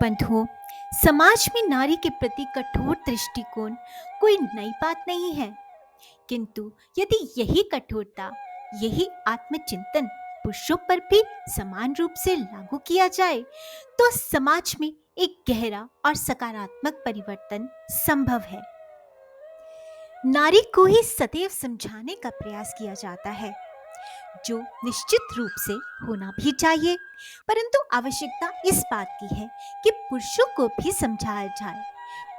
बंधुओं, समाज में नारी के प्रति कठोर दृष्टिकोण कोई नई बात नहीं है, किंतु यदि यही कठोरता, यही आत्मचिंतन पुरुषों पर भी समान रूप से लागू किया जाए, तो समाज में एक गहरा और सकारात्मक परिवर्तन संभव है। नारी को ही सदैव समझाने का प्रयास किया जाता है, जो निश्चित रूप से होना भी चाहिए, परंतु आवश्यकता इस बात की है कि पुरुषों को भी समझाया जाए,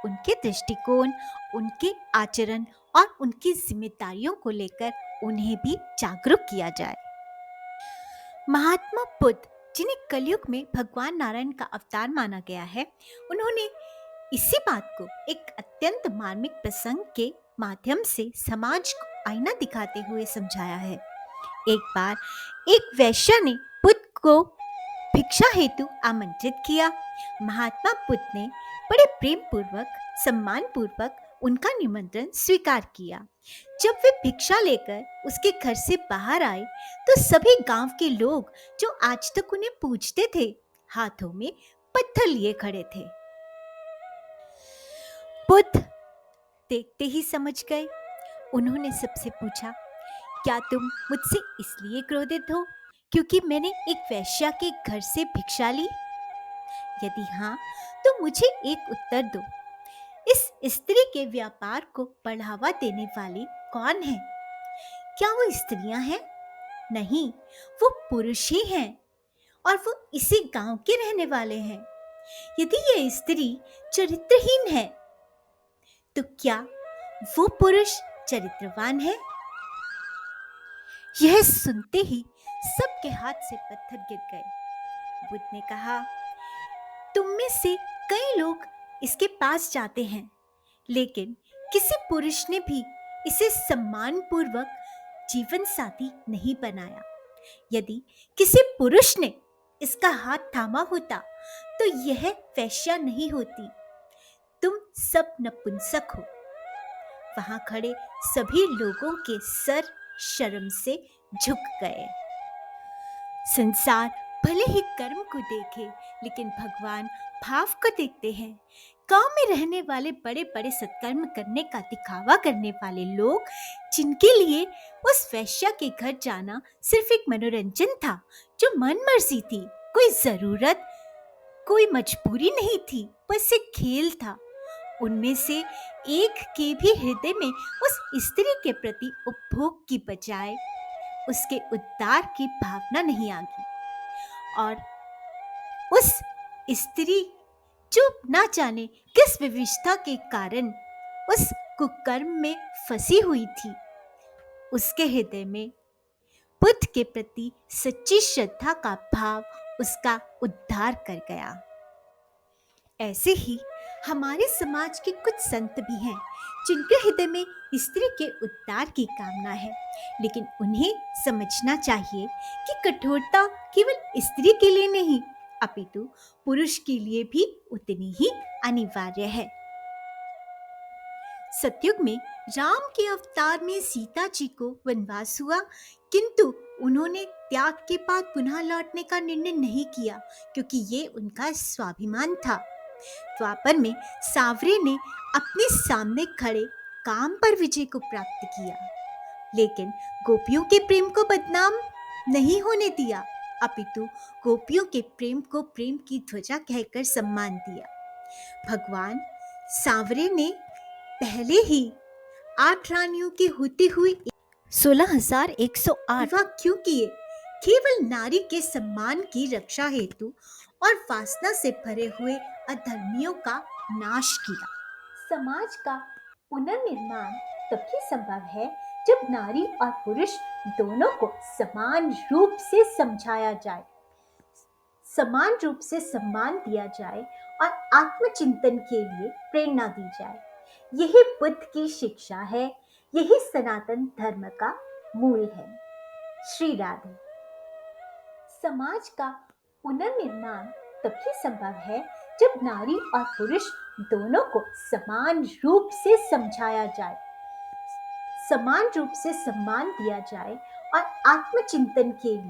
उनके दृष्टिकोण, उनके आचरण और उनकी जिम्मेदारियों को लेकर उन्हें भी जागरूक किया जाए। महात्मा बुद्ध, जिन्हें कलयुग में भगवान नारायण का अवतार माना गया है, उन्होंने इसी बात को एक अत्यंत मार्मिक प्रसंग के माध्यम से समाज को आईना दिखाते हुए समझाया है। एक बार एक वैश्या ने बुद्ध को भिक्षा हेतु आमंत्रित किया। महात्मा बुद्ध ने बड़े प्रेम पूर्वक, सम्मान पूर्वक उनका निमंत्रण स्वीकार किया। जब वे भिक्षा लेकर उसके घर से बाहर आए, तो सभी गांव के लोग जो आज तक उन्हें पूजते थे, हाथों में पत्थर लिए खड़े थे। बुद्ध देखते ही समझ गए। उन्होंने सबसे पूछा, क्या तुम मुझसे इसलिए क्रोधित हो क्योंकि मैंने एक वैश्या के घर से भिक्षा ली? यदि हाँ, तो मुझे एक उत्तर दो। इस स्त्री के व्यापार को बढ़ावा देने वाली कौन है? क्या वो स्त्रियां हैं? नहीं, वो पुरुष ही हैं, और वो इसी गांव के रहने वाले हैं। यदि ये स्त्री चरित्रहीन है, तो क्या वो पुरुष चरित्रवान है? यह सुनते ही सबके हाथ से पत्थर गिर गए। बुद्ध ने कहा, तुम में से कई लोग इसके पास जाते हैं, लेकिन किसी पुरुष ने भी इसे सम्मानपूर्वक जीवन साथी नहीं बनाया। यदि किसी पुरुष ने इसका हाथ थामा होता, तो यह वैश्या नहीं होती। तुम सब नपुंसक हो। वहां खड़े सभी लोगों के सर शर्म से झुक गए। संसार भले ही कर्म को देखे, लेकिन भगवान भाव को देखते हैं। गांव में रहने वाले बड़े बड़े सत्कर्म करने का दिखावा करने वाले लोग, जिनके लिए उस वैश्या के घर जाना सिर्फ एक मनोरंजन था, जो मन मर्जी थी, कोई जरूरत, कोई मजबूरी नहीं थी, बस एक खेल था, उनमें से एक के भी हृदय में उस स्त्री के प्रति उपभोग की बजाय उसके उद्धार की भावना नहीं आ गई। और उस स्त्री जो ना जाने किस विविधता के कारण उस कुकर्म में फंसी हुई थी, उसके हृदय में बुद्ध के प्रति सच्ची श्रद्धा का भाव उसका उद्धार कर गया। ऐसे ही हमारे समाज के कुछ संत भी हैं, जिनके हृदय में स्त्री के उद्धार की कामना है, लेकिन उन्हें समझना चाहिए कि कठोरता केवल स्त्री के लिए नहीं, अपितु पुरुष के लिए भी उतनी ही अनिवार्य है। सतयुग में राम के अवतार में सीता जी को वनवास हुआ, किंतु उन्होंने त्याग के बाद पुनः लौटने का निर्णय नहीं किया, क्योंकि ये उनका स्वाभिमान था। द्वापर में सांवरे ने अपने सामने खड़े काम पर विजय को प्राप्त किया, लेकिन गोपियों के प्रेम को बदनाम नहीं होने दिया, अपितु गोपियों के प्रेम को प्रेम की ध्वजा कहकर सम्मान दिया। भगवान सांवरे ने पहले ही 8 रानियों की होती हुई 16,108 विवाह क्यों किए? केवल नारी के सम्मान की रक्षा हेतु और वासना से भरे हुए अधर्मियों का नाश किया। समाज का पुनर्निर्माण तभी संभव है जब नारी और पुरुष दोनों को समान रूप से समझाया जाए, समान रूप से सम्मान दिया जाए और आत्मचिंतन के लिए प्रेरणा दी जाए। यही बुद्ध की शिक्षा है, यही सनातन धर्म का मूल है। श्री राधे। समाज का पुनर्निर्माण तभी संभव है जब नारी और पुरुष दोनों को समान रूप से समझाया जाए, समान रूप से सम्मान दिया जाए और आत्मचिंतन के लिए